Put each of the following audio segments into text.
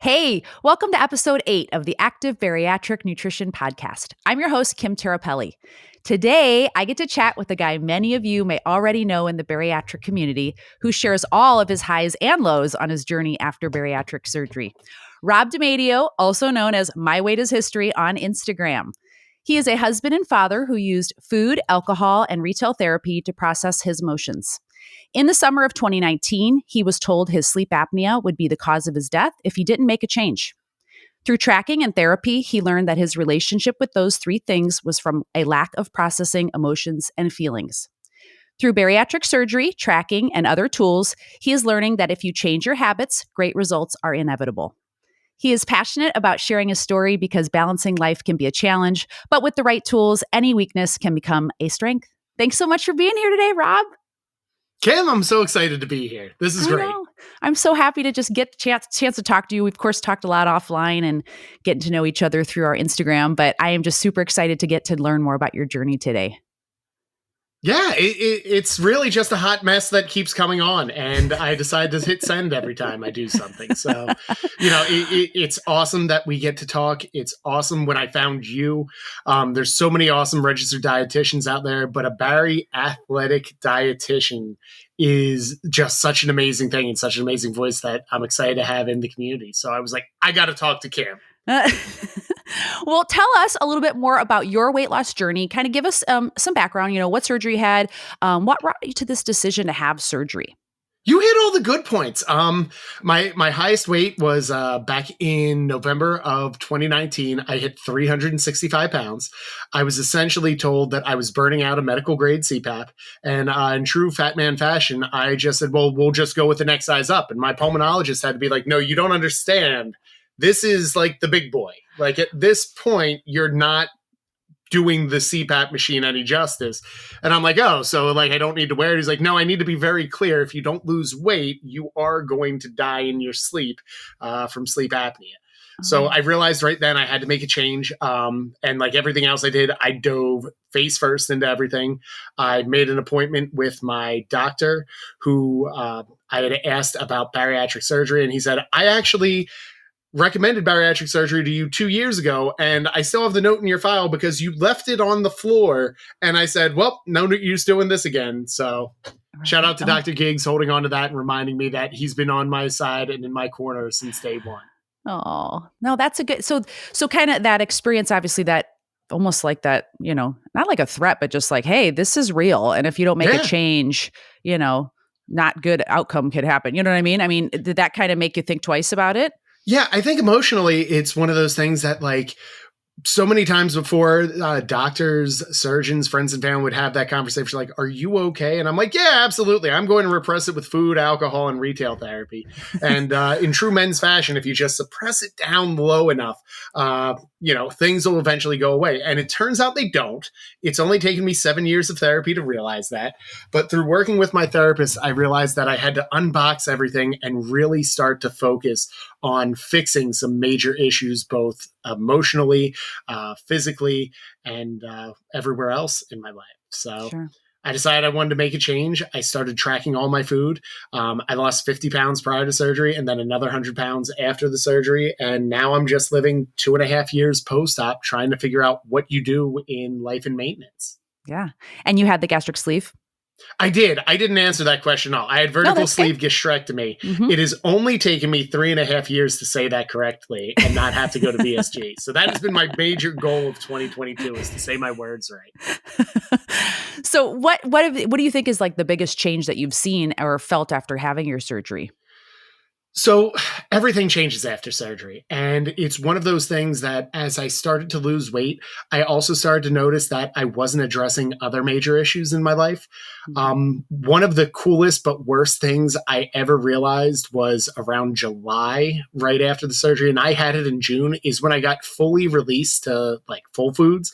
Hey, welcome to episode 8 of the Active Bariatric Nutrition Podcast. I'm your host, Kim Terapelli. Today, I get to chat with a guy many of you may already know in the bariatric community who shares all of his highs and lows on his journey after bariatric surgery. Rob DiMedio, also known as My Weight is History on Instagram. He is a husband and father who used food, alcohol, and retail therapy to process his emotions. In the summer of 2019, he was told his sleep apnea would be the cause of his death if he didn't make a change. Through tracking and therapy, he learned that his relationship with those three things was from a lack of processing emotions and feelings. Through bariatric surgery, tracking, and other tools, he is learning that if you change your habits, great results are inevitable. He is passionate about sharing his story because balancing life can be a challenge, but with the right tools, any weakness can become a strength. Thanks so much for being here today, Rob. Kim, I'm so excited to be here. This is great. I'm so happy to just get the chance to talk to you. We've, of course, talked a lot offline and getting to know each other through our Instagram, but I am just super excited to get to learn more about your journey today. Yeah, it's really just a hot mess that keeps coming on, and I decide to hit send every time I do something. So, it's awesome that we get to talk. It's awesome when I found you. There's so many awesome registered dietitians out there, but a bariathletic dietitian is just such an amazing thing and such an amazing voice that I'm excited to have in the community. So I was like, I got to talk to Kim. Well, tell us a little bit more about your weight loss journey. Kind of give us some background, what surgery you had, what brought you to this decision to have surgery? You hit all the good points. My highest weight was back in November of 2019. I hit 365 pounds. I was essentially told that I was burning out a medical grade CPAP. And in true fat man fashion, I just said, well, we'll just go with the next size up. And my pulmonologist had to be like, no, you don't understand. This is like the big boy. Like at this point, you're not doing the CPAP machine any justice. And I'm like, oh, so like, I don't need to wear it. He's like, no, I need to be very clear. If you don't lose weight, you are going to die in your sleep from sleep apnea. So I realized right then I had to make a change. And like everything else I did, I dove face first into everything. I made an appointment with my doctor who I had asked about bariatric surgery. And he said, I actually recommended bariatric surgery to you 2 years ago, and I still have the note in your file because you left it on the floor. And I said, well, no use doing this again. So shout out to Dr. Giggs holding on to that and reminding me that he's been on my side and in my corner since day one. Oh, no, that's a good, so kind of that experience, obviously that almost like that, not like a threat, but just like, hey, this is real. And if you don't make a change, not good outcome could happen. You know what I mean? I mean, did that kind of make you think twice about it? Yeah, I think emotionally, it's one of those things that like so many times before doctors, surgeons, friends and family would have that conversation like, are you okay? And I'm like, yeah, absolutely. I'm going to repress it with food, alcohol, and retail therapy. And in true men's fashion, if you just suppress it down low enough, things will eventually go away. And it turns out they don't. It's only taken me 7 years of therapy to realize that. But through working with my therapist, I realized that I had to unbox everything and really start to focus on fixing some major issues, both emotionally, physically, and everywhere else in my life. So sure. I decided I wanted to make a change. I started tracking all my food. I lost 50 pounds prior to surgery and then another 100 pounds after the surgery. And now I'm just living 2.5 years post-op trying to figure out what you do in life and maintenance. Yeah. And you had the gastric sleeve? I did. I didn't answer that question at all. I had vertical sleeve gastrectomy. Mm-hmm. It has only taken me 3.5 years to say that correctly and not have to go to BSG. So that has been my major goal of 2022 is to say my words right. So what do you think is like the biggest change that you've seen or felt after having your surgery? So everything changes after surgery. And it's one of those things that as I started to lose weight, I also started to notice that I wasn't addressing other major issues in my life. One of the coolest but worst things I ever realized was around July, right after the surgery, and I had it in June, is when I got fully released to like full foods.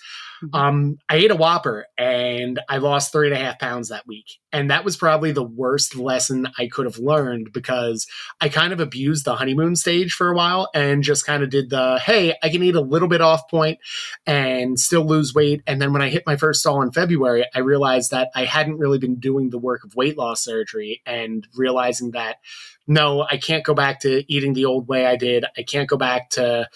I ate a Whopper and I lost 3.5 pounds that week. And that was probably the worst lesson I could have learned because I kind of abused the honeymoon stage for a while and just kind of did the, hey, I can eat a little bit off point and still lose weight. And then when I hit my first stall in February, I realized that I hadn't really been doing the work of weight loss surgery and realizing that no, I can't go back to eating the old way I did. I can't go back to,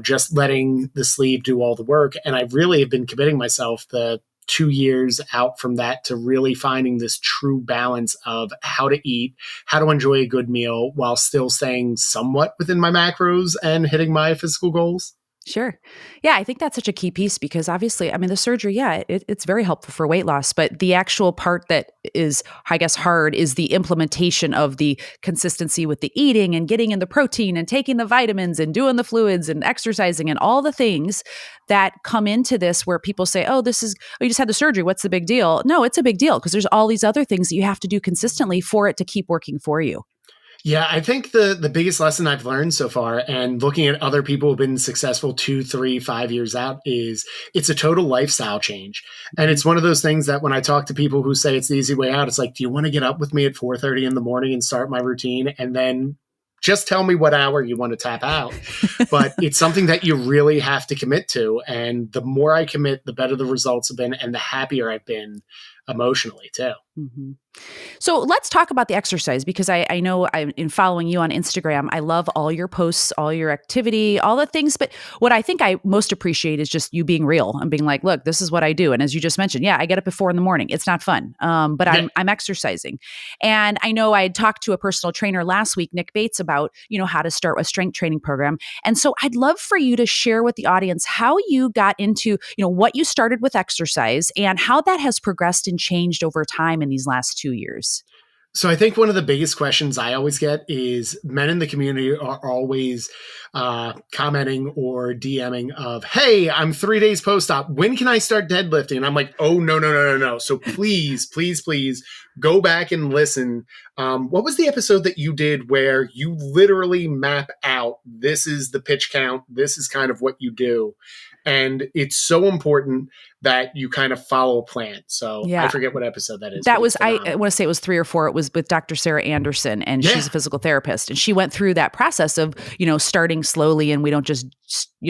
just letting the sleeve do all the work. And I really have been committing myself the 2 years out from that to really finding this true balance of how to eat, how to enjoy a good meal while still staying somewhat within my macros and hitting my physical goals. Sure. Yeah, I think that's such a key piece because obviously, I mean, the surgery, yeah, it's very helpful for weight loss, but the actual part that is, I guess, hard is the implementation of the consistency with the eating and getting in the protein and taking the vitamins and doing the fluids and exercising and all the things that come into this where people say, oh, you just had the surgery. What's the big deal? No, it's a big deal because there's all these other things that you have to do consistently for it to keep working for you. Yeah, I think the biggest lesson I've learned so far, and looking at other people who've been successful 2, 3, 5 years out, is it's a total lifestyle change. And it's one of those things that when I talk to people who say it's the easy way out, it's like, do you want to get up with me at 4:30 in the morning and start my routine? And then just tell me what hour you want to tap out. But it's something that you really have to commit to. And the more I commit, the better the results have been and the happier I've been emotionally too. Mm-hmm. So let's talk about the exercise because I know in following you on Instagram, I love all your posts, all your activity, all the things. But what I think I most appreciate is just you being real and being like, look, this is what I do. And as you just mentioned, yeah, I get up at 4 a.m. It's not fun, but I'm exercising. And I know I had talked to a personal trainer last week, Nick Bates, about, how to start a strength training program. And so I'd love for you to share with the audience how you got into, what you started with exercise and how that has progressed and changed over time in these last 2 years. So I think one of the biggest questions I always get is men in the community are always commenting or DMing of, hey, I'm 3 days post-op. When can I start deadlifting? And I'm like, oh, no. So please go back and listen. What was the episode that you did where you literally map out, this is the pitch count, this is kind of what you do? And it's so important that you kind of follow a plan. So yeah. I forget what episode that is. That was, I want to say it was 3 or 4. It was with Dr. Sarah Anderson, and she's a physical therapist. And she went through that process of, starting slowly, and we don't just,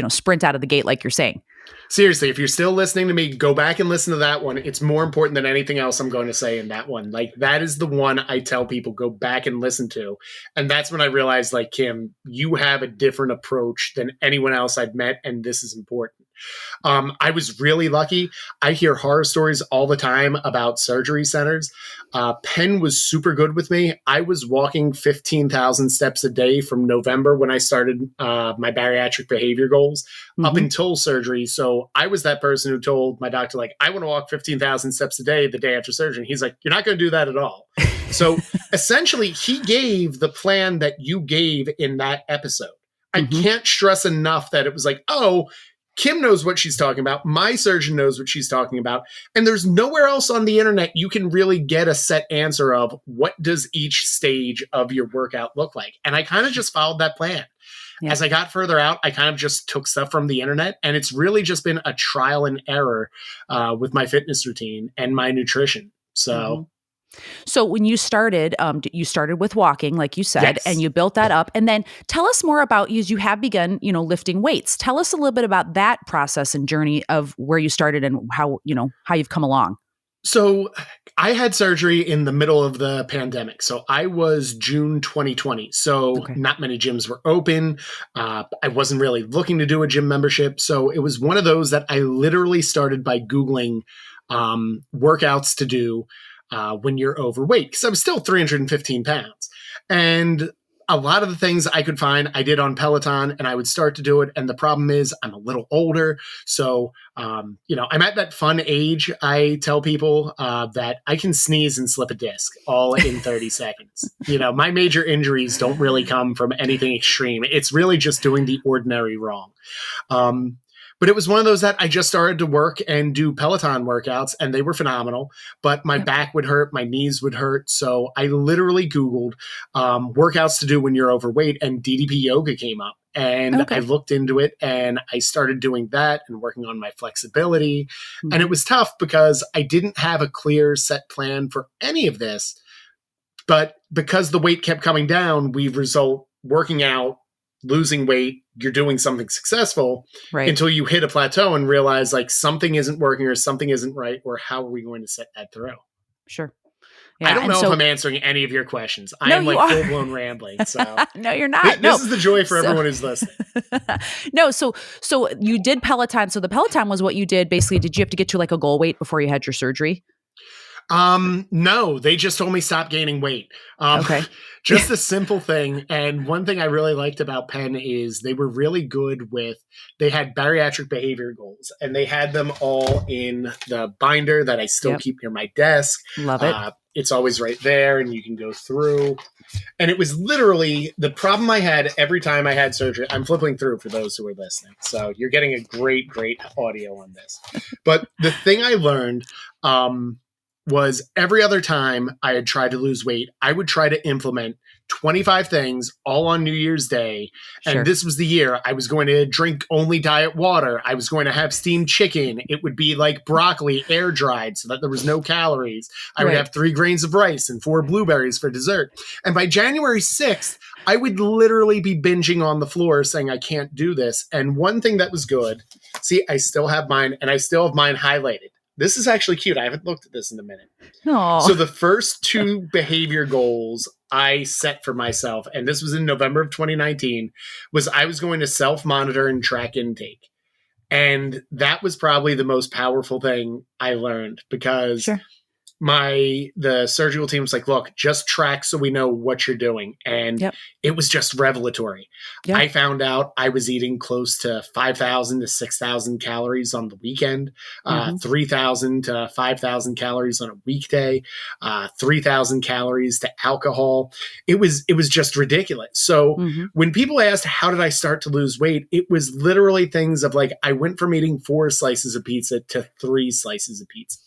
sprint out of the gate like you're saying. Seriously, if you're still listening to me, go back and listen to that one. It's more important than anything else I'm going to say in that one. Like, that is the one I tell people, go back and listen to. And that's when I realized, like, Kim, you have a different approach than anyone else I've met, and this is important. I was really lucky. I hear horror stories all the time about surgery centers. Penn was super good with me. I was walking 15,000 steps a day from November when I started my bariatric behavior goals up until surgery. So I was that person who told my doctor, like, I want to walk 15,000 steps a day the day after surgery. And he's like, you're not going to do that at all. So essentially, he gave the plan that you gave in that episode. I can't stress enough that it was like, oh, Kim knows what she's talking about. My surgeon knows what she's talking about. And there's nowhere else on the internet you can really get a set answer of what does each stage of your workout look like. And I kind of just followed that plan. Yeah. As I got further out, I kind of just took stuff from the internet. And it's really just been a trial and error with my fitness routine and my nutrition. So... So when you started with walking, like you said, and you built that up. And then tell us more about you have begun, lifting weights. Tell us a little bit about that process and journey of where you started and how you've come along. So I had surgery in the middle of the pandemic. So I was June 2020. So not many gyms were open. I wasn't really looking to do a gym membership. So it was one of those that I literally started by Googling workouts to do when you're overweight, because I was still 315 pounds. And a lot of the things I could find, I did on Peloton, and I would start to do it. And the problem is I'm a little older. So, I'm at that fun age. I tell people that I can sneeze and slip a disc all in 30 seconds. My major injuries don't really come from anything extreme. It's really just doing the ordinary wrong. But it was one of those that I just started to work and do Peloton workouts, and they were phenomenal. But my back would hurt, my knees would hurt. So I literally Googled workouts to do when you're overweight, and DDP yoga came up. And I looked into it, and I started doing that and working on my flexibility. And it was tough because I didn't have a clear set plan for any of this. But because the weight kept coming down, we result working out, losing weight, you're doing something successful until you hit a plateau and realize like something isn't working or something isn't right, or how are we going to set that through? Sure. Yeah. I don't And know so, if I'm answering any of your questions. I no, am you like are. full blown rambling. So No, you're not. No. this is the joy for So- everyone who's listening. No, so you did Peloton. So the Peloton was what you did. Basically, did you have to get to like a goal weight before you had your surgery? No, they just told me stop gaining weight. Okay. Just a simple thing. And one thing I really liked about Penn is they were really good with, they had bariatric behavior goals and they had them all in the binder that I still Yep. keep near my desk. Love it. It's always right there and you can go through. And it was literally the problem I had every time I had surgery. I'm flipping through for those who are listening. So you're getting a great audio on this. But the thing I learned, was every other time I had tried to lose weight, I would try to implement 25 things all on New Year's Day. And Sure. this was the year I was going to drink only diet water. I was going to have steamed chicken. It would be like broccoli air dried so that there was no calories. I would Right. have 3 grains of rice and 4 blueberries for dessert. And by January 6th, I would literally be binging on the floor saying, I can't do this. And one thing that was good, see, I still have mine and I still have mine highlighted. This is actually cute. I haven't looked at this in a minute. Oh. So the first 2 behavior goals I set for myself, and this was in November of 2019, was I was going to self-monitor and track intake. And that was probably the most powerful thing I learned because Sure. the surgical team was like, look, just track so we know what you're doing. And Yep. it was just revelatory. Yep. I found out I was eating close to 5,000 to 6,000 calories on the weekend, 3,000 to 5,000 calories on a weekday, 3,000 calories to alcohol. It was just ridiculous. So when people asked, how did I start to lose weight? It was literally things of like, I went from eating 4 slices of pizza to 3 slices of pizza.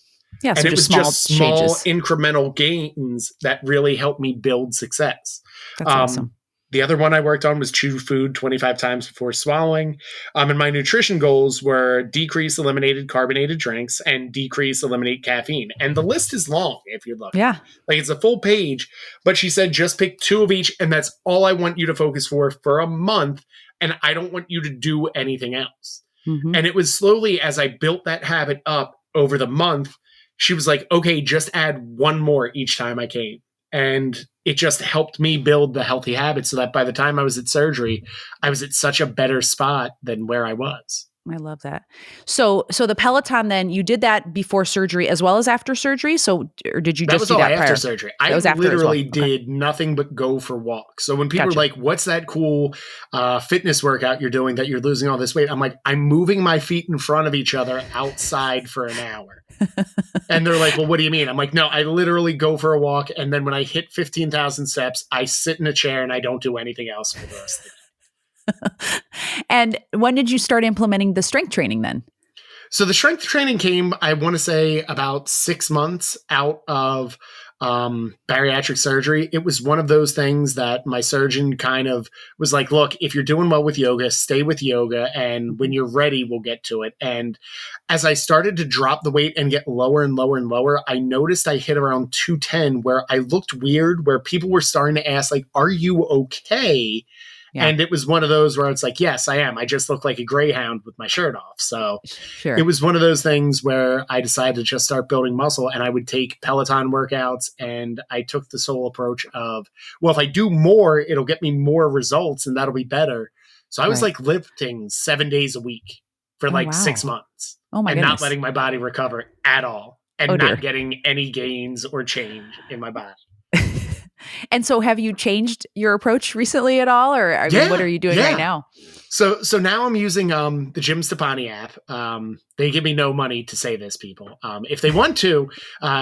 Yeah. So And it was just small changes. incremental gains that really helped me build success. That's awesome. The other one I worked on was chew food 25 times before swallowing. And my nutrition goals were decrease eliminated carbonated drinks and decrease eliminate caffeine. And the list is long if you're looking. Yeah. Like it's a full page, but she said just pick 2 of each. And that's all I want you to focus for a month. And I don't want you to do anything else. And it was slowly as I built that habit up over the month, she was like, okay, just add 1 more each time I came. And it just helped me build the healthy habits so that by the time I was at surgery, I was at such a better spot than where I was. I love that. So the Peloton, then you did that before surgery as well as after surgery. So, or did you That just was do all that after prior? surgery. That I was after as well. literally Okay. did nothing but go for walks. So when people Gotcha. are like, what's that cool fitness workout you're doing that you're losing all this weight? I'm like, I'm moving my feet in front of each other outside for an hour. And they're like, well, what do you mean? I'm like, no, I literally go for a walk. And then when I hit 15,000 steps, I sit in a chair and I don't do anything else for the rest of the day. And when did you start implementing the strength training then? So the strength training came, I want to say, about 6 months out of bariatric surgery. It was one of those things that my surgeon kind of was like, look, if you're doing well with yoga, stay with yoga. And when you're ready, we'll get to it. And as I started to drop the weight and get lower and lower and lower, I noticed I hit around 210 where I looked weird, where people were starting to ask, like, are you okay? Yeah. And it was one of those where it's like, yes, I am. I just look like a greyhound with my shirt off. So Sure. it was one of those things where I decided to just start building muscle, and I would take Peloton workouts, and I took the sole approach of, well, if I do more, it'll get me more results and that'll be better. So I was like lifting 7 days a week for like 6 months Oh my and goodness. not letting my body recover at all and Oh, dear. not getting any gains or change in my body. And so have you changed your approach recently at all? Or I mean, what are you doing right now? So now I'm using the Jim Stepani app. They give me no money to say this, people. If they want to,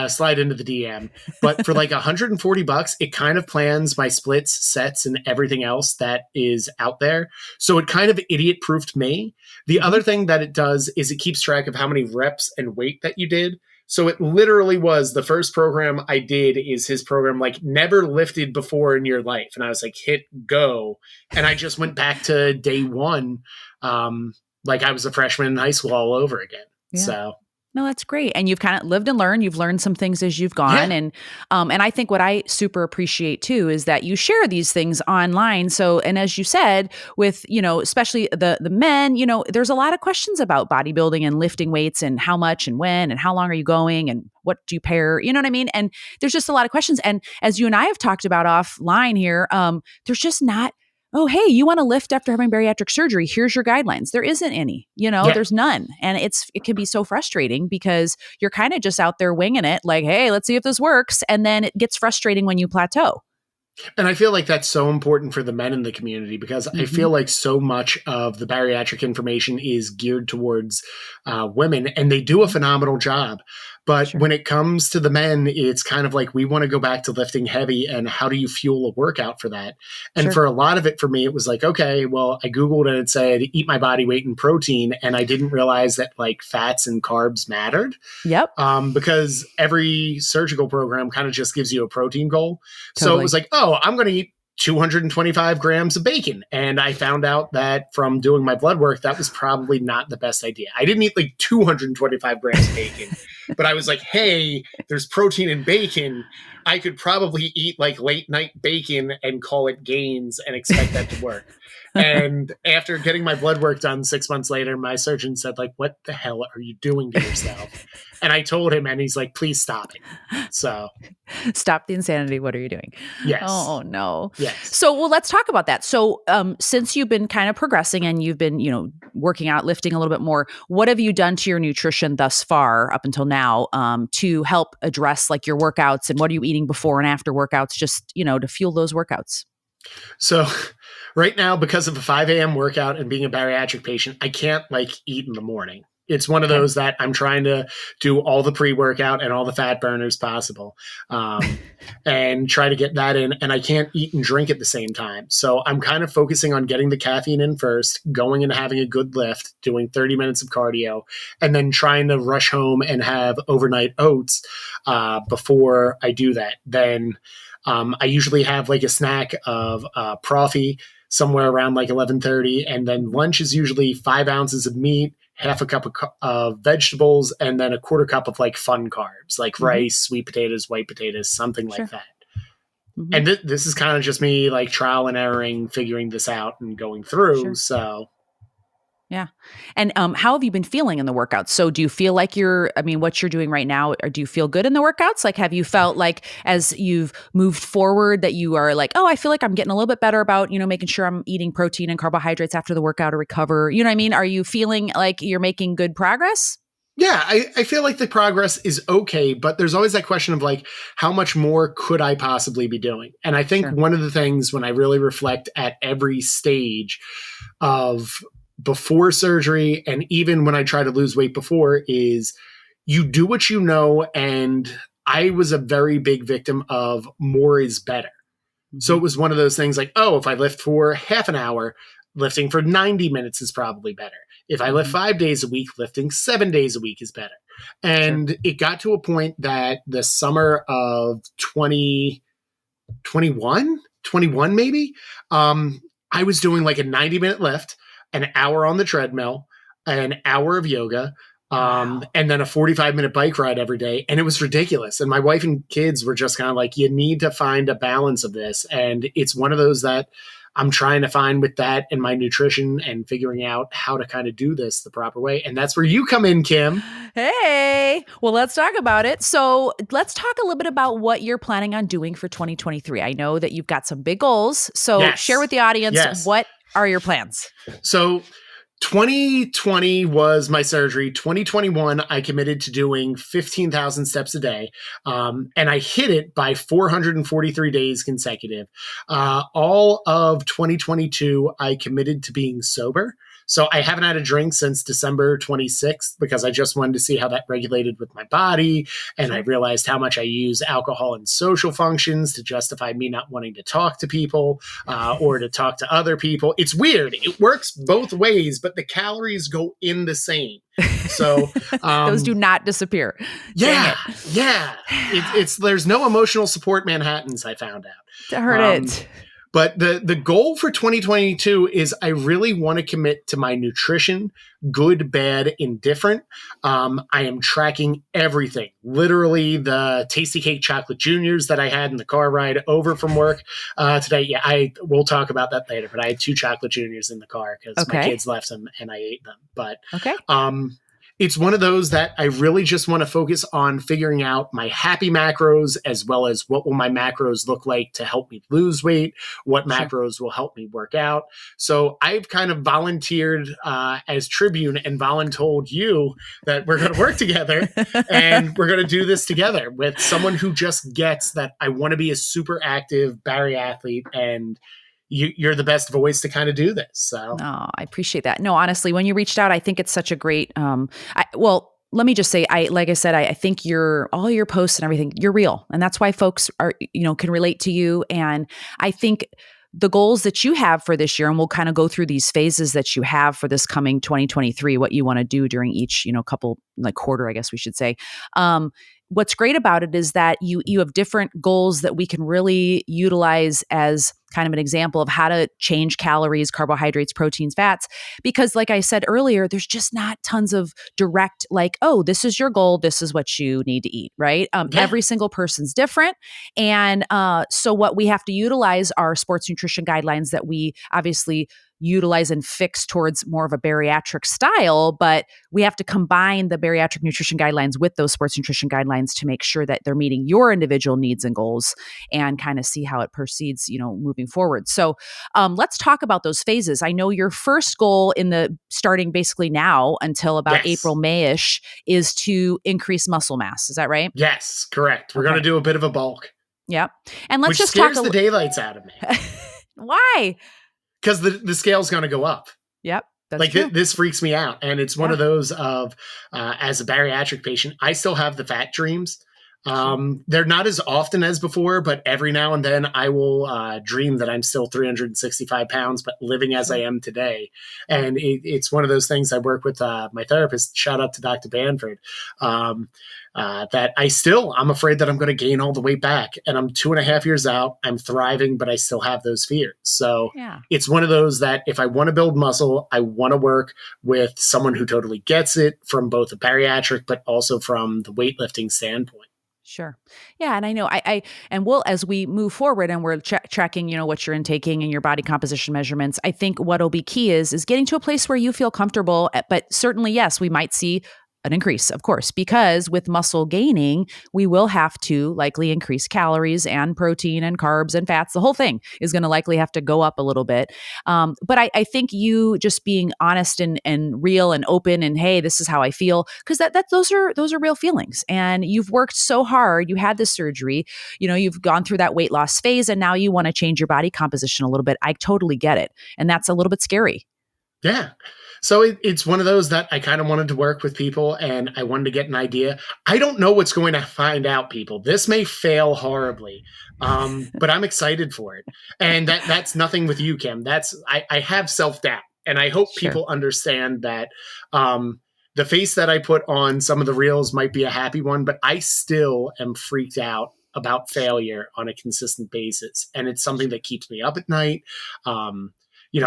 slide into the DM. But for like $140, it kind of plans my splits, sets, and everything else that is out there. So it kind of idiot-proofed me. The other thing that it does is it keeps track of how many reps and weight that you did. So it literally was the first program I did is his program, like never lifted before in your life. And I was like, hit go. And I just went back to day one. Like I was a freshman in high school all over again. Yeah. So No, that's great. And you've kind of lived and learned. You've learned some things as you've gone. Yeah. And I think what I super appreciate too is that you share these things online. So, and as you said, with, especially the men, there's a lot of questions about bodybuilding and lifting weights and how much and when and how long are you going and what do you pair? You know what I mean? And there's just a lot of questions. And as you and I have talked about offline here, there's just not, oh, hey, you want to lift after having bariatric surgery? Here's your guidelines. There isn't any, Yeah. there's none. And it can be so frustrating because you're kind of just out there winging it like, hey, let's see if this works. And then it gets frustrating when you plateau. And I feel like that's so important for the men in the community because I feel like so much of the bariatric information is geared towards women, and they do a phenomenal job. But when it comes to the men, it's kind of like we want to go back to lifting heavy, and how do you fuel a workout for that? And for a lot of it, for me, it was like, okay, well, I Googled and it said eat my body weight in protein, and I didn't realize that like fats and carbs mattered. Yep. Because every surgical program kind of just gives you a protein goal. Totally. So it was like, oh, I'm going to eat 225 grams of bacon. And I found out that from doing my blood work, that was probably not the best idea. I didn't eat like 225 grams of bacon, but I was like, hey, there's protein in bacon. I could probably eat like late night bacon and call it gains and expect that to work. And after getting my blood work done 6 months later, my surgeon said, like, what the hell are you doing to yourself? And I told him, and he's like, please stop it. So stop the insanity. What are you doing? Yes. Oh, no. Yes. So, well, let's talk about that. So since you've been kind of progressing and you've been, working out, lifting a little bit more, what have you done to your nutrition thus far up until now to help address like your workouts, and what are you eating before and after workouts, just, to fuel those workouts? So right now, because of a 5 a.m. workout and being a bariatric patient, I can't like eat in the morning. It's one of those that I'm trying to do all the pre-workout and all the fat burners possible and try to get that in. And I can't eat and drink at the same time. So I'm kind of focusing on getting the caffeine in first, going and having a good lift, doing 30 minutes of cardio, and then trying to rush home and have overnight oats before I do that. Then I usually have like a snack of Profi somewhere around like 11:30. And then lunch is usually 5 ounces of meat, half a cup of vegetables, and then a quarter cup of like fun carbs, like rice, sweet potatoes, white potatoes, something like that. And this is kind of just me like trial and erroring, figuring this out and going through. So. Yeah. And how have you been feeling in the workouts? So do you feel like what you're doing right now, or do you feel good in the workouts? Like, have you felt like as you've moved forward that you are like, oh, I feel like I'm getting a little bit better about, making sure I'm eating protein and carbohydrates after the workout to recover? You know what I mean? Are you feeling like you're making good progress? Yeah, I feel like the progress is okay, but there's always that question of like, how much more could I possibly be doing? And I think one of the things when I really reflect at every stage of before surgery, and even when I try to lose weight before, is you do what you know. And I was a very big victim of more is better. So it was one of those things like, oh, if I lift for half an hour, lifting for 90 minutes is probably better. If I lift 5 days a week, lifting 7 days a week is better. And it got to a point that the summer of 2021 maybe, I was doing like a 90-minute lift, an hour on the treadmill, an hour of yoga, and then a 45-minute bike ride every day. And it was ridiculous. And my wife and kids were just kind of like, you need to find a balance of this. And it's one of those that I'm trying to find with that and my nutrition and figuring out how to kind of do this the proper way. And that's where you come in, Kim. Hey, well, let's talk about it. So let's talk a little bit about what you're planning on doing for 2023. I know that you've got some big goals. So share with the audience, what are your plans? So 2020 was my surgery. 2021, I committed to doing 15,000 steps a day. And I hit it by 443 days consecutive. All of 2022, I committed to being sober. So I haven't had a drink since December 26th because I just wanted to see how that regulated with my body. And I realized how much I use alcohol in social functions to justify me not wanting to talk to people or to talk to other people. It's weird. It works both ways, but the calories go in the same. So those do not disappear. Yeah. It's there's no emotional support Manhattans, I found out. Heard it. But the goal for 2022 is I really want to commit to my nutrition, good, bad, indifferent. I am tracking everything. Literally the Tasty Cake Chocolate Juniors that I had in the car ride over from work today. Yeah, we'll talk about that later. But I had 2 Chocolate Juniors in the car because my kids left them and I ate them. But it's one of those that I really just want to focus on figuring out my happy macros, as well as what will my macros look like to help me lose weight, what macros will help me work out. So I've kind of volunteered as Tribune and voluntold you that we're going to work together and we're going to do this together with someone who just gets that I want to be a super active bariathlete, and you're the best voice to kind of do this. So no, I appreciate that. No, honestly, when you reached out, I think it's such a great, let me just say, like I said, I think all your posts and everything, you're real. And that's why folks can relate to you. And I think the goals that you have for this year, and we'll kind of go through these phases that you have for this coming 2023, what you want to do during each, couple, like quarter, I guess we should say. What's great about it is that you have different goals that we can really utilize as kind of an example of how to change calories, carbohydrates, proteins, fats. Because like I said earlier, there's just not tons of direct, like, oh, this is your goal, this is what you need to eat, right? Every single person's different. And so what we have to utilize are sports nutrition guidelines that we obviously utilize and fix towards more of a bariatric style, but we have to combine the bariatric nutrition guidelines with those sports nutrition guidelines to make sure that they're meeting your individual needs and goals, and kind of see how it proceeds, moving forward. So let's talk about those phases. I know your first goal starting basically now until about April, May-ish is to increase muscle mass. Is that right? Yes, correct. We're going to do a bit of a bulk. Yep. And let's just scares the daylights out of me. Why? Because the scale's going to go up. Yep. That's true. This freaks me out. And it's one of those of, as a bariatric patient, I still have the fat dreams. They're not as often as before, but every now and then I will dream that I'm still 365 pounds, but living as I am today. And it's one of those things. I work with my therapist, shout out to Dr. Banford, that I'm afraid that I'm going to gain all the weight back. And I'm 2.5 years out. I'm thriving, but I still have those fears. So it's one of those that if I want to build muscle, I want to work with someone who totally gets it from both a bariatric, but also from the weightlifting standpoint. Sure. Yeah. And I know and we'll, as we move forward and we're tracking, what you're intaking and your body composition measurements, I think what'll be key is getting to a place where you feel comfortable, but certainly, yes, we might see an increase, of course, because with muscle gaining, we will have to likely increase calories and protein and carbs and fats. The whole thing is going to likely have to go up a little bit. But I think you just being honest and real and open and, hey, this is how I feel, because those are real feelings. And you've worked so hard. You had this surgery, you've gone through that weight loss phase, and now you want to change your body composition a little bit. I totally get it. And that's a little bit scary. Yeah. So it's one of those that I kind of wanted to work with people, and I wanted to get an idea. I don't know what's going to find out, people. This may fail horribly, but I'm excited for it. And that's nothing with you, Kim. I have self-doubt, and I hope people understand that the face that I put on some of the reels might be a happy one, but I still am freaked out about failure on a consistent basis. And it's something that keeps me up at night.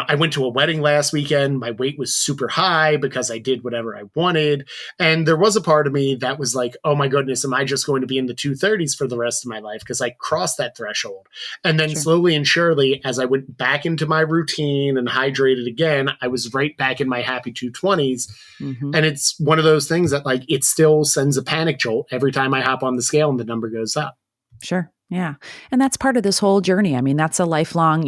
I went to a wedding last weekend. My weight was super high because I did whatever I wanted. And there was a part of me that was like, oh my goodness, am I just going to be in the 230s for the rest of my life? Because I crossed that threshold. And then slowly and surely, as I went back into my routine and hydrated again, I was right back in my happy 220s. Mm-hmm. And it's one of those things that it still sends a panic jolt every time I hop on the scale and the number goes up. Sure. Yeah. And that's part of this whole journey. I mean, that's a lifelong,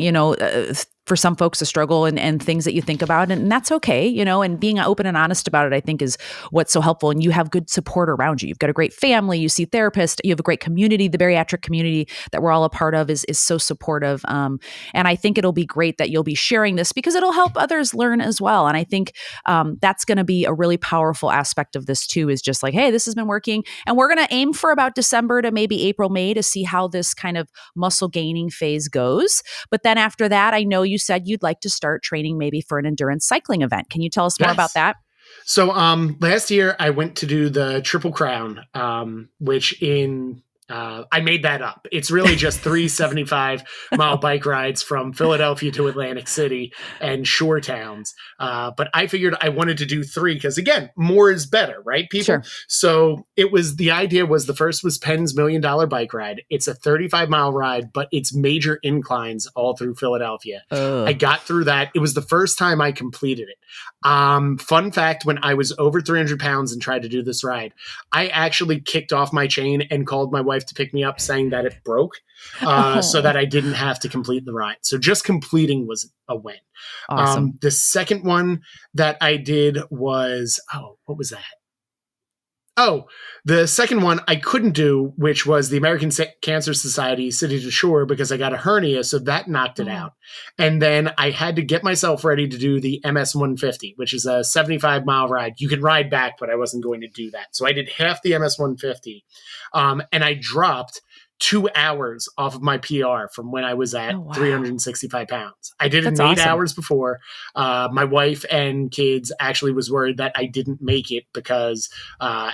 for some folks, a struggle and things that you think about, and that's okay, and being open and honest about it, I think, is what's so helpful. And you have good support around you. You've got a great family, you see therapists, you have a great community. The bariatric community that we're all a part of is so supportive. And I think it'll be great that you'll be sharing this because it'll help others learn as well. And I think that's going to be a really powerful aspect of this too, is just like, hey, this has been working. And we're going to aim for about December to maybe April, May to see how this kind of muscle gaining phase goes. But then after that, I know you said you'd like to start training maybe for an endurance cycling event. Can you tell us more about that? So last year I went to do the Triple Crown, which in I made that up. It's really just 375-mile bike rides from Philadelphia to Atlantic City and shore towns. But I figured I wanted to do 3 because, again, more is better, right, people? Sure. So the idea was the first was Penn's $1 Million Bike Ride. It's a 35-mile ride, but it's major inclines all through Philadelphia. I got through that. It was the first time I completed it. Fun fact, when I was over 300 pounds and tried to do this ride, I actually kicked off my chain and called my wife to pick me up saying that it broke so that I didn't have to complete the ride. So just completing was a win. Awesome. The second one that I did was, what was that? Oh, the second one I couldn't do, which was the American Cancer Society City to Shore, because I got a hernia, so that knocked it out. And then I had to get myself ready to do the MS 150, which is a 75-mile ride. You can ride back, but I wasn't going to do that. So I did half the MS 150, and I dropped 2 hours off of my PR from when I was at 365 pounds. I did it in 8 hours before. My wife and kids actually was worried that I didn't make it because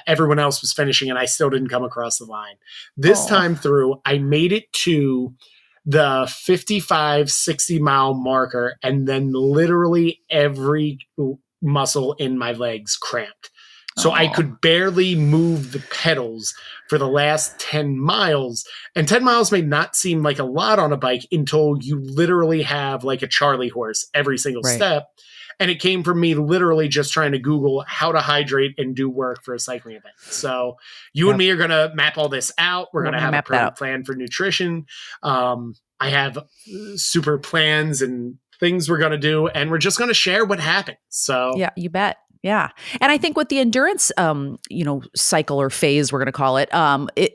everyone else was finishing and I still didn't come across the line. This time through, I made it to the 55, 60-mile marker, and then literally every muscle in my legs cramped. So I could barely move the pedals for the last 10 miles. And 10 miles may not seem like a lot on a bike until you literally have like a Charlie horse every single step. And it came from me literally just trying to Google how to hydrate and do work for a cycling event. So you and me are going to map all this out. We're going to have a perfect plan for nutrition. I have super plans and things we're going to do, and we're just going to share what happened. So yeah, you bet. Yeah. And I think with the endurance, cycle or phase, we're going to call it,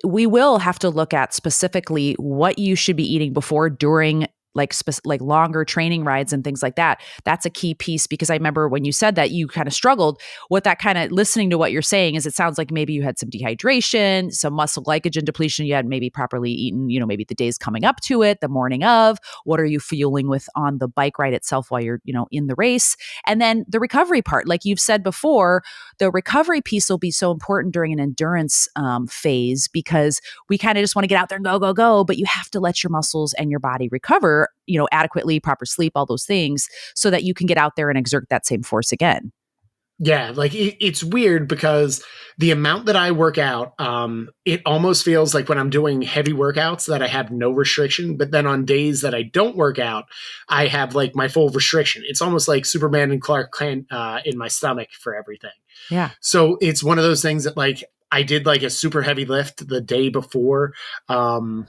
we will have to look at specifically what you should be eating before, during, like longer training rides and things like that. That's a key piece, because I remember when you said that you kind of struggled with that, kind of listening to what you're saying, is it sounds like maybe you had some dehydration, some muscle glycogen depletion. You had maybe properly eaten, maybe the days coming up to it, the morning of. What are you fueling with on the bike ride itself while you're, in the race? And then the recovery part, like you've said before, the recovery piece will be so important during an endurance phase, because we kind of just want to get out there and go, but you have to let your muscles and your body recover, adequately, proper sleep, all those things, so that you can get out there and exert that same force again. Yeah, like it's weird because the amount that I work out, it almost feels like when I'm doing heavy workouts that I have no restriction, but then on days that I don't work out, I have like my full restriction. It's almost like Superman and Clark Kent in my stomach for everything. Yeah. So it's one of those things that like I did like a super heavy lift the day before. I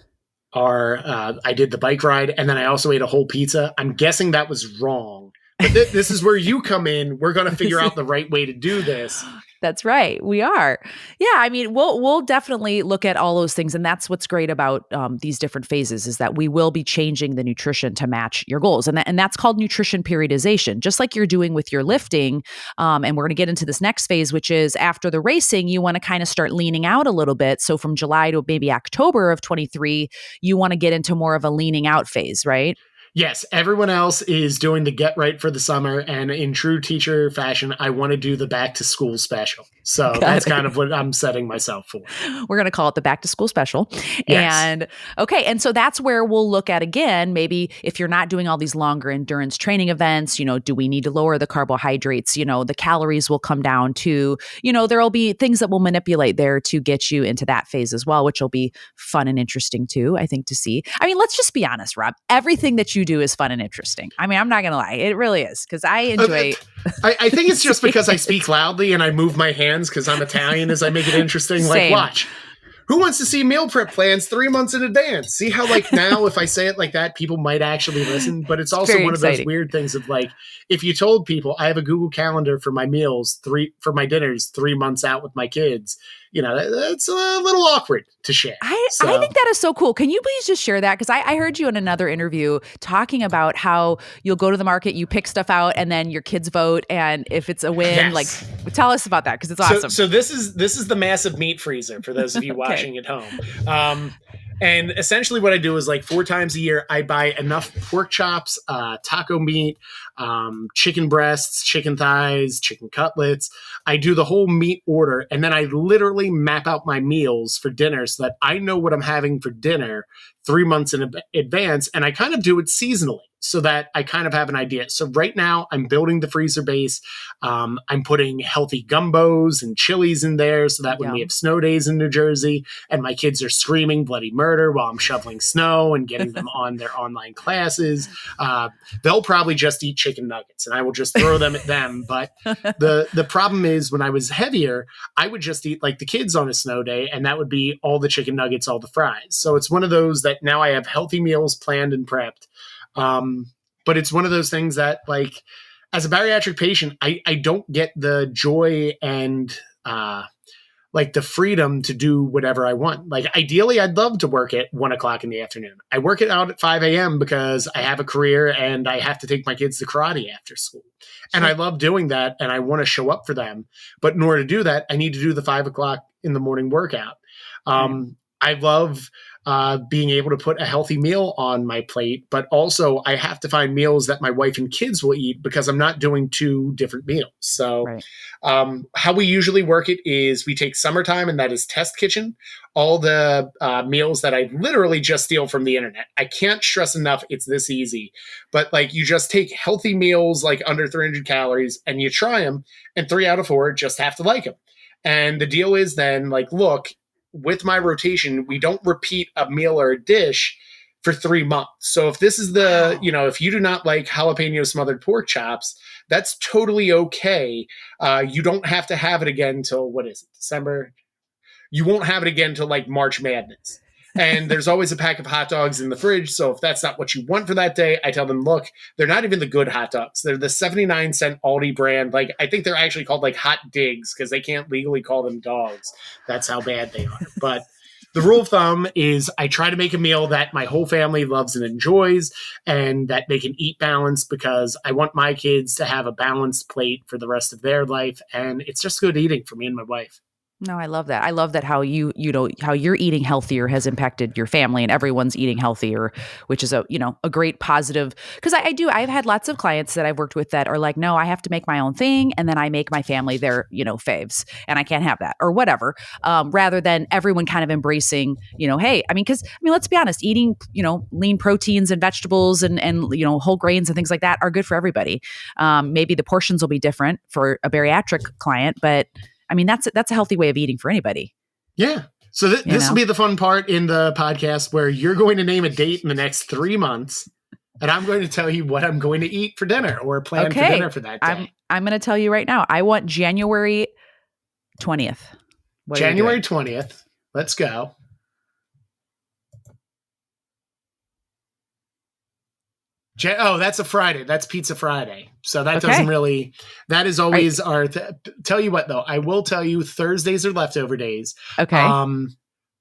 did the bike ride, and then I also ate a whole pizza. I'm guessing that was wrong. But this is where you come in. We're going to figure out the right way to do this. That's right. We are. Yeah. I mean, we'll definitely look at all those things. And that's what's great about these different phases, is that we will be changing the nutrition to match your goals. And that's called nutrition periodization, just like you're doing with your lifting. And we're going to get into this next phase, which is after the racing, you want to kind of start leaning out a little bit. So from July to maybe October of 23, you want to get into more of a leaning out phase, right? Yes, everyone else is doing the get right for the summer, and in true teacher fashion, I want to do the back to school special. So that's kind of what I'm setting myself for. We're going to call it the back to school special. Yes. And okay. And so that's where we'll look at, again, maybe if you're not doing all these longer endurance training events, do we need to lower the carbohydrates? The calories will come down to, there'll be things that will manipulate there to get you into that phase as well, which will be fun and interesting too, I think, to see. I mean, let's just be honest, Rob, everything that you do is fun and interesting. I mean, I'm not going to lie. It really is, because I enjoy I think it's just because I speak loudly and I move my hands because I'm Italian as I make it interesting. Same. Like, watch. Who wants to see meal prep plans 3 months in advance? See how, like, now if I say it like that, people might actually listen. But it's also one of those weird things of, like, if you told people I have a Google Calendar for my meals, for my dinners 3 months out with my kids, that's a little awkward to share. I think that is so cool. Can you please just share that? Because I heard you in another interview talking about how you'll go to the market, you pick stuff out, and then your kids vote. And if it's a win, like, tell us about that, because it's awesome. So this is the massive meat freezer for those of you watching at home. And essentially what I do is, like, 4 times a year, I buy enough pork chops, taco meat, chicken breasts, chicken thighs, chicken cutlets. I do the whole meat order, and then I literally map out my meals for dinner so that I know what I'm having for dinner 3 months in advance, and I kind of do it seasonally so that I kind of have an idea. So right now I'm building the freezer base. I'm putting healthy gumbos and chilies in there so that when we have snow days in New Jersey and my kids are screaming bloody murder while I'm shoveling snow and getting them on their online classes, they'll probably just eat chicken nuggets and I will just throw them at them. But the problem is when I was heavier, I would just eat like the kids on a snow day, and that would be all the chicken nuggets, all the fries. So it's one of those that now I have healthy meals planned and prepped. But it's one of those things that, like, as a bariatric patient, I don't get the joy and like the freedom to do whatever I want. Like, ideally, I'd love to work at 1:00 in the afternoon. I work it out at 5 a.m. because I have a career and I have to take my kids to karate after school. And I love doing that and I want to show up for them. But in order to do that, I need to do the 5:00 in the morning workout. I love being able to put a healthy meal on my plate, but also I have to find meals that my wife and kids will eat because I'm not doing 2 different meals. So how we usually work it is we take summertime, and that is test kitchen, all the meals that I literally just steal from the internet. I can't stress enough it's this easy, but like you just take healthy meals like under 300 calories and you try them, and 3 out of 4 just have to like them. And the deal is then, like, look, with my rotation, we don't repeat a meal or a dish for 3 months. So if this is the, if you do not like jalapeno smothered pork chops, that's totally okay. You don't have to have it again till, what is it, December? You won't have it again till like March Madness. And there's always a pack of hot dogs in the fridge. So if that's not what you want for that day, I tell them, look, they're not even the good hot dogs. They're the 79-cent Aldi brand. Like, I think they're actually called like hot digs because they can't legally call them dogs. That's how bad they are. But the rule of thumb is I try to make a meal that my whole family loves and enjoys and that they can eat balanced, because I want my kids to have a balanced plate for the rest of their life. And it's just good eating for me and my wife. No, I love that. I love that how how you're eating healthier has impacted your family and everyone's eating healthier, which is a great positive. Because I've had lots of clients that I've worked with that are like, no, I have to make my own thing. And then I make my family their, faves, and I can't have that or whatever. Rather than everyone kind of embracing, hey, let's be honest, eating, lean proteins and vegetables and whole grains and things like that are good for everybody. Maybe the portions will be different for a bariatric client, but that's a healthy way of eating for anybody. Yeah. So this will be the fun part in the podcast where you're going to name a date in the next 3 months, and I'm going to tell you what I'm going to eat for dinner or plan for dinner for that day. I'm going to tell you right now. I want January 20th. January 20th. Let's go. Oh, that's a Friday. That's Pizza Friday. So that doesn't really, that is always tell you what, though, I will tell you Thursdays are leftover days. Okay.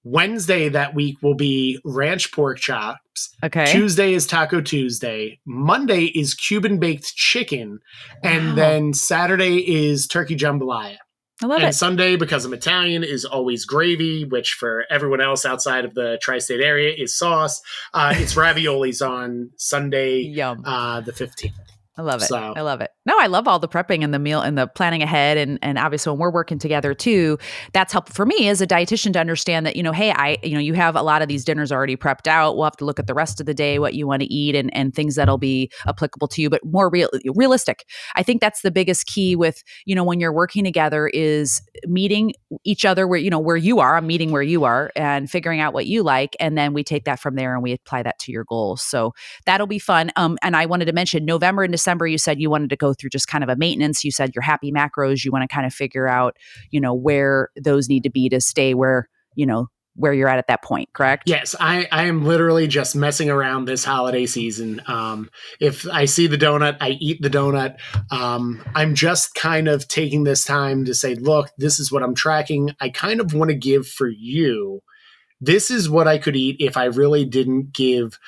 Wednesday that week will be ranch pork chops. Okay. Tuesday is Taco Tuesday. Monday is Cuban baked chicken. And then Saturday is turkey jambalaya. I love it. And Sunday, because I'm Italian, is always gravy, which for everyone else outside of the tri-state area is sauce. It's raviolis on Sunday, the 15th. I love it. I love it. No, I love all the prepping and the meal and the planning ahead. And obviously when we're working together too, that's helpful for me as a dietitian to understand that, hey, you have a lot of these dinners already prepped out. We'll have to look at the rest of the day, what you want to eat and things that'll be applicable to you, but more realistic. I think that's the biggest key with, when you're working together is meeting each other where you are. I'm meeting where you are and figuring out what you like. And then we take that from there and we apply that to your goals. So that'll be fun. And I wanted to mention November and December, you said you wanted to go through just kind of a maintenance. You said your happy macros, you want to kind of figure out, where those need to be to stay where you're at that point, correct? Yes, I am literally just messing around this holiday season. If I see the donut, I eat the donut. I'm just kind of taking this time to say, look, this is what I'm tracking. I kind of want to give for you. This is what I could eat if I really didn't give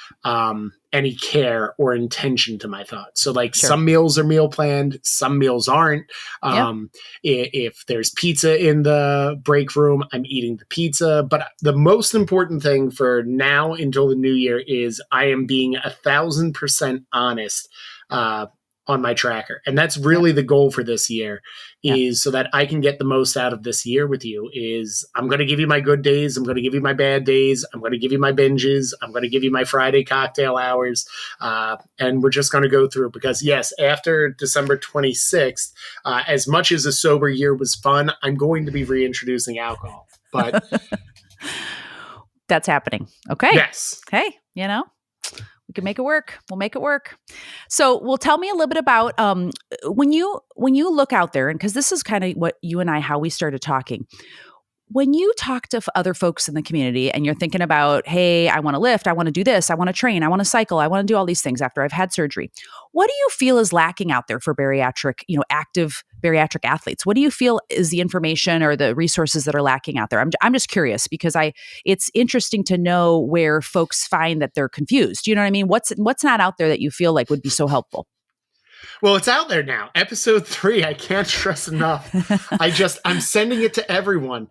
any care or intention to my thoughts. So some meals are meal planned, some meals aren't. If there's pizza in the break room, I'm eating the pizza. But the most important thing for now until the new year is I am being 1,000% honest on my tracker. And that's really the goal for this year, is so that I can get the most out of this year with you. Is I'm going to give you my good days. I'm going to give you my bad days. I'm going to give you my binges. I'm going to give you my Friday cocktail hours. And we're just going to go through, because yes, after December 26th, as much as a sober year was fun, I'm going to be reintroducing alcohol, but that's happening. Okay. Yes. Hey, we can make it work. We'll make it work. So, tell me a little bit about when you look out there, and because this is kind of what you and I, how we started talking. When you talk to other folks in the community and you're thinking about, hey, I want to lift, I want to do this, I want to train, I want to cycle, I want to do all these things after I've had surgery. What do you feel is lacking out there for bariatric, active bariatric athletes? What do you feel is the information or the resources that are lacking out there? I'm just curious, because it's interesting to know where folks find that they're confused. You know what I mean? What's not out there that you feel like would be so helpful? Well, it's out there now. Episode 3, I can't stress enough. I'm sending it to everyone.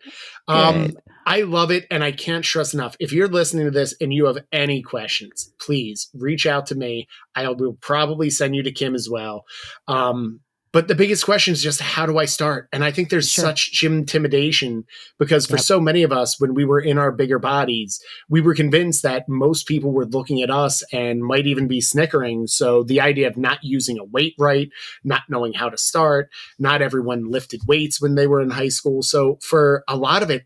I love it, and I can't stress enough. If you're listening to this and you have any questions, please reach out to me. I will probably send you to Kim as well. But the biggest question is just, how do I start? And I think there's such intimidation, because for so many of us, when we were in our bigger bodies, we were convinced that most people were looking at us and might even be snickering. So the idea of not using a weight right, not knowing how to start, not everyone lifted weights when they were in high school. So for a lot of it,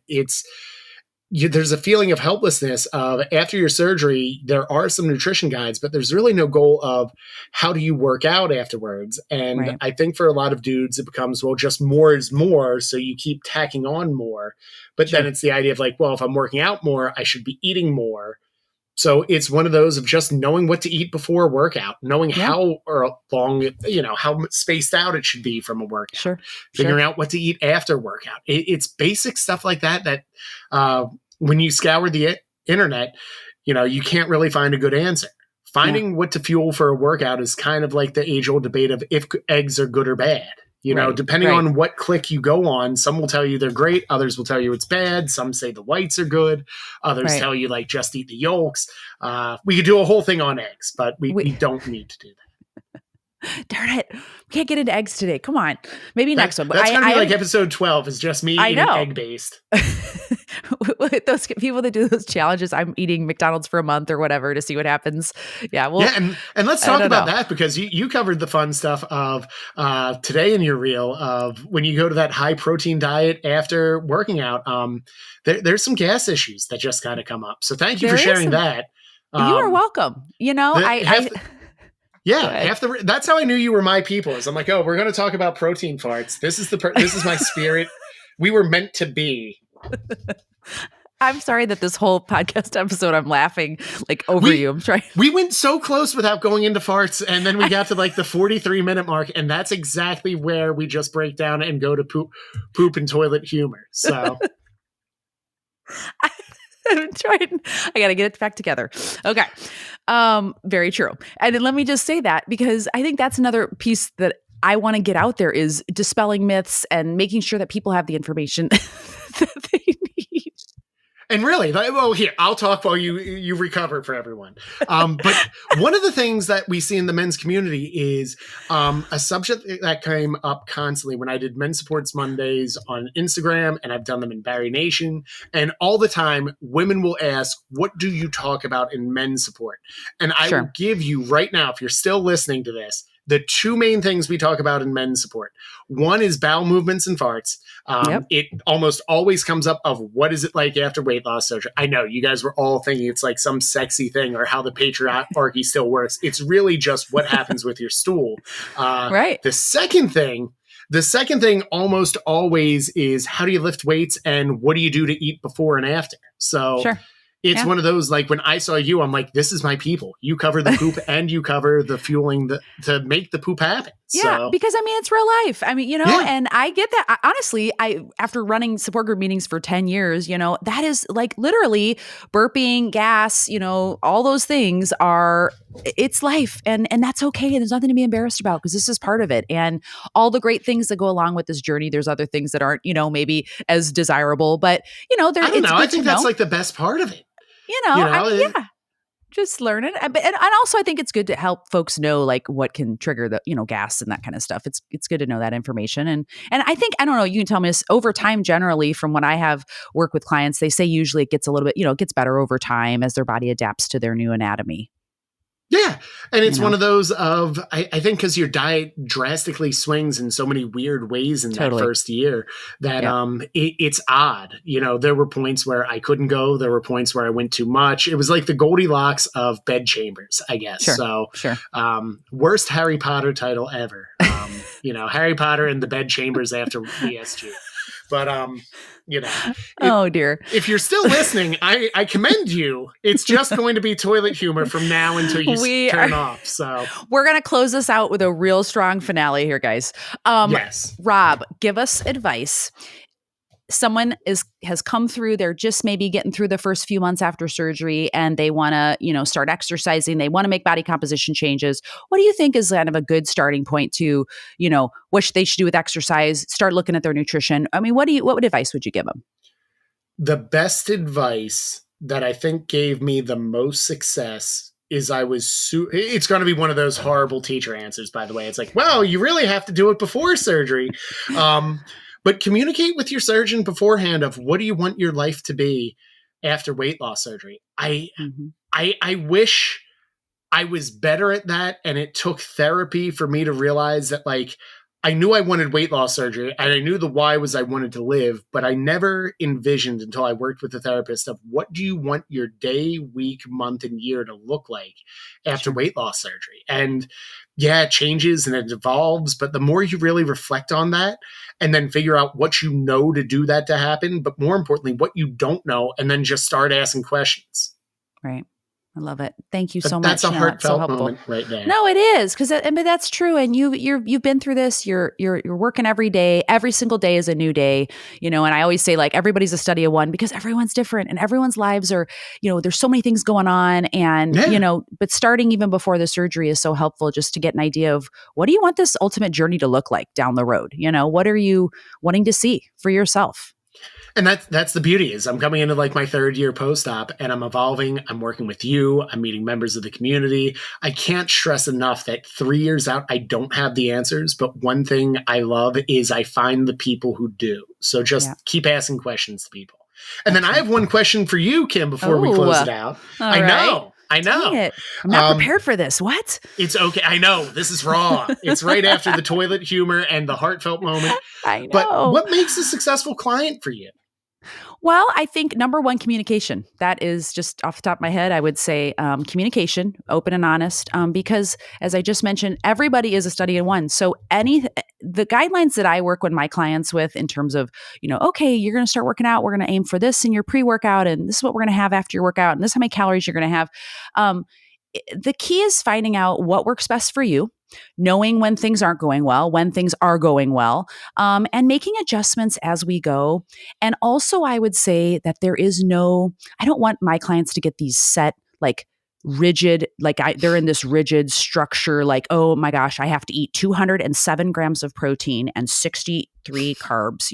there's a feeling of helplessness of, after your surgery, there are some nutrition guides, but there's really no goal of how do you work out afterwards. And I think for a lot of dudes, it becomes, well, just more is more. So you keep tacking on more, but then it's the idea of like, well, if I'm working out more, I should be eating more. So it's one of those of just knowing what to eat before a workout, knowing how long, how spaced out it should be from a workout, figuring out what to eat after workout. It's basic stuff like that when you scour the internet, you can't really find a good answer. Finding what to fuel for a workout is kind of like the age-old debate of if eggs are good or bad. Depending on what click you go on, some will tell you they're great. Others will tell you it's bad. Some say the whites are good. Others tell you like just eat the yolks. We could do a whole thing on eggs, but we don't need to do that. Darn it. We can't get into eggs today. Come on. Maybe next one. That's going to be like episode 12 is just me eating egg-based. Those people that do those challenges, I'm eating McDonald's for a month or whatever to see what happens. Yeah. Well, and let's talk about that, because you covered the fun stuff of today in your reel of when you go to that high protein diet after working out. There's some gas issues that just kind of come up. So thank you for sharing that. You are welcome. That's how I knew you were my people. Is I'm like, oh, we're going to talk about protein farts. This is my spirit. We were meant to be. I'm sorry that this whole podcast episode I'm laughing over you. I'm trying. We went so close without going into farts, and then we got to the 43-minute mark, and that's exactly where we just break down and go to poop and toilet humor. So I'm trying. I got to get it back together. Okay. Very true. And then let me just say that, because I think that's another piece that I want to get out there, is dispelling myths and making sure that people have the information that they need. And really, here, I'll talk while you recover for everyone. But one of the things that we see in the men's community is a subject that came up constantly when I did Men's Supports Mondays on Instagram, and I've done them in Barry Nation. And all the time, women will ask, what do you talk about in men's support? And I will give you right now, if you're still listening to this, the two main things we talk about in men's support. One is bowel movements and farts. It almost always comes up of what is it like after weight loss surgery. I know you guys were all thinking it's like some sexy thing or how the patriarchy still works. It's really just what happens with your stool. The second thing almost always is, how do you lift weights and what do you do to eat before and after? So it's one of those, like when I saw you, I'm like, this is my people. You cover the poop and you cover the fueling to make the poop happen. Yeah, because it's real life. And I get that. Honestly, after running support group meetings for 10 years, that is like literally burping, gas, all those things it's life, and that's okay. There's nothing to be embarrassed about, because this is part of it. And all the great things that go along with this journey, there's other things that aren't, maybe as desirable, but I don't know. I think that's like the best part of it. just learn it. And also I think it's good to help folks know like what can trigger the, gas and that kind of stuff. It's good to know that information. And I think, I don't know, you can tell me this over time, generally from when I have worked with clients, they say usually it gets a little bit, it gets better over time as their body adapts to their new anatomy. Yeah. And it's one of those of, I think because your diet drastically swings in so many weird ways in that first year that it's odd. There were points where I couldn't go. There were points where I went too much. It was like the Goldilocks of bed chambers, I guess. Sure. Worst Harry Potter title ever. Harry Potter and the bed chambers after ESG. But, oh dear. If you're still listening, I commend you. It's just going to be toilet humor from now until you turn off. So we're going to close this out with a real strong finale here, guys. Yes. Rob, give us advice. Someone has come through, they're just maybe getting through the first few months after surgery and they want to, start exercising. They want to make body composition changes. What do you think is kind of a good starting point to, what they should do with exercise, start looking at their nutrition? I mean, what advice would you give them? The best advice that I think gave me the most success is it's going to be one of those horrible teacher answers, by the way. It's like, well, you really have to do it before surgery. But communicate with your surgeon beforehand of what do you want your life to be after weight loss surgery. I wish I was better at that, and it took therapy for me to realize that, like, I knew I wanted weight loss surgery, and I knew the why was I wanted to live, but I never envisioned until I worked with a therapist of what do you want your day, week, month, and year to look like after weight loss surgery. And yeah, it changes and it evolves, but the more you really reflect on that and then figure out what you know to do that to happen, but more importantly, what you don't know, and then just start asking questions. Right. I love it. Thank you so much. That's a heartfelt moment right there. No, it is, because but that's true. And you've been through this. You're working every day. Every single day is a new day. And I always say, like, everybody's a study of one, because everyone's different and everyone's lives are, there's so many things going on. And but starting even before the surgery is so helpful, just to get an idea of what do you want this ultimate journey to look like down the road. What are you wanting to see for yourself? And that's the beauty is I'm coming into like my third year post-op and I'm evolving. I'm working with you. I'm meeting members of the community. I can't stress enough that 3 years out, I don't have the answers. But one thing I love is I find the people who do. So just keep asking questions to people. And then I have one question for you, Kim, before we close it out. I know. Dang it. I'm not prepared for this. What? It's okay. I know. This is raw. It's right after the toilet humor and the heartfelt moment. I know. But what makes a successful client for you? Well, I think number one, communication. That is just off the top of my head. I would say communication, open and honest, because as I just mentioned, everybody is a study in one. So the guidelines that I work with my clients with in terms of, okay, you're going to start working out. We're going to aim for this in your pre-workout, and this is what we're going to have after your workout, and this is how many calories you're going to have. The key is finding out what works best for you, knowing when things aren't going well, when things are going well, and making adjustments as we go. And also, I would say that I don't want my clients to get these set, like, rigid, they're in this rigid structure, like, oh my gosh, I have to eat 207 grams of protein and 63 carbs.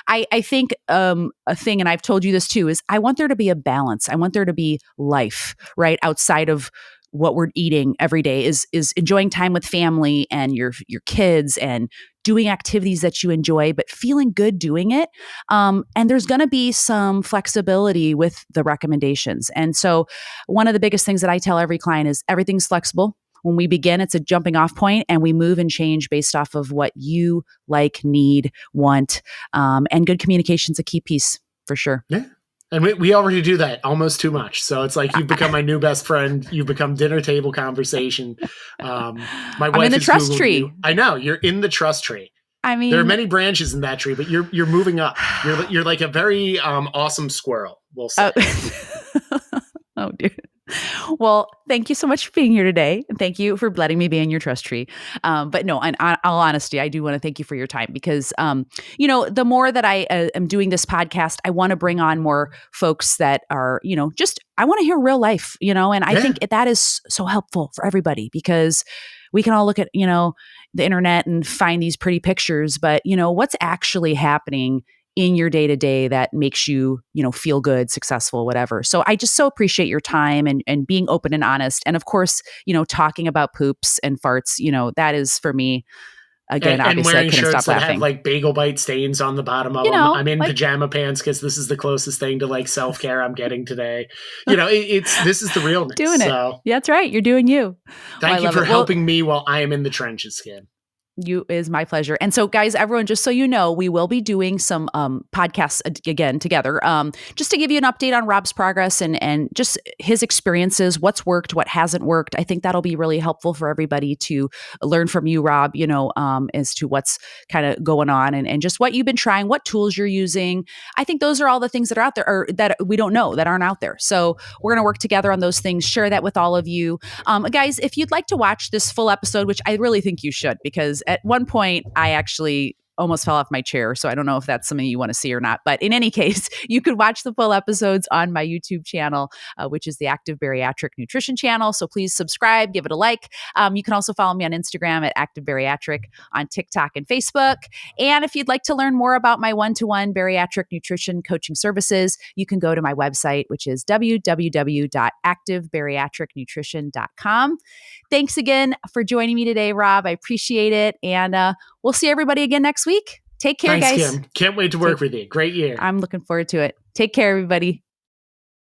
I think a thing, and I've told you this too, is I want there to be a balance. I want there to be life, right? Outside of what we're eating every day is enjoying time with family and your kids and doing activities that you enjoy, but feeling good doing it. And there's going to be some flexibility with the recommendations. And so one of the biggest things that I tell every client is everything's flexible. When we begin, it's a jumping off point, and we move and change based off of what you like, need, want. And good communication is a key piece for sure. Yeah. And we already do that almost too much. So it's like you've become my new best friend. You've become dinner table conversation. My wife I'm in the trust Googled tree. You. I know you're in the trust tree. I mean, there are many branches in that tree, but you're moving up. You're like a very awesome squirrel. We'll say. Oh dear. Well, thank you so much for being here today. And thank you for letting me be in your trust tree. But no, in all honesty, I do want to thank you for your time because, the more that I am doing this podcast, I want to bring on more folks that are, I want to hear real life, and I think that is so helpful for everybody because we can all look at, the internet and find these pretty pictures, but what's actually happening in your day to day that makes you, feel good, successful, whatever. So I just so appreciate your time and being open and honest. And of course, talking about poops and farts, that is for me, again, and obviously I wearing couldn't shirts stop that laughing. have like bagel bite stains on the bottom of them. I'm in pajama pants because this is the closest thing to like self-care I'm getting today. This is the realness. Doing it. So Yeah, that's right. You're doing you. Thank you for helping me while I am in the trenches, kid. You is my pleasure. And so guys, everyone, just so you know, we will be doing some podcasts again together, just to give you an update on Rob's progress and just his experiences, what's worked, what hasn't worked. I think that'll be really helpful for everybody to learn from you, Rob, as to what's kind of going on and just what you've been trying, what tools you're using. I think those are all the things that are out there or that we don't know, that aren't out there. So we're going to work together on those things, share that with all of you. Guys, if you'd like to watch this full episode, which I really think you should, because at one point, I actually almost fell off my chair. So I don't know if that's something you want to see or not. But in any case, you could watch the full episodes on my YouTube channel, which is the Active Bariatric Nutrition channel. So please subscribe, give it a like. You can also follow me on Instagram at Active Bariatric, on TikTok and Facebook. And if you'd like to learn more about my one-to-one bariatric nutrition coaching services, you can go to my website, which is www.activebariatricnutrition.com. Thanks again for joining me today, Rob. I appreciate it. And we'll see everybody again next week. Take care, Thanks, guys. Kim. Can't wait to work with you. Great year. I'm looking forward to it. Take care, everybody.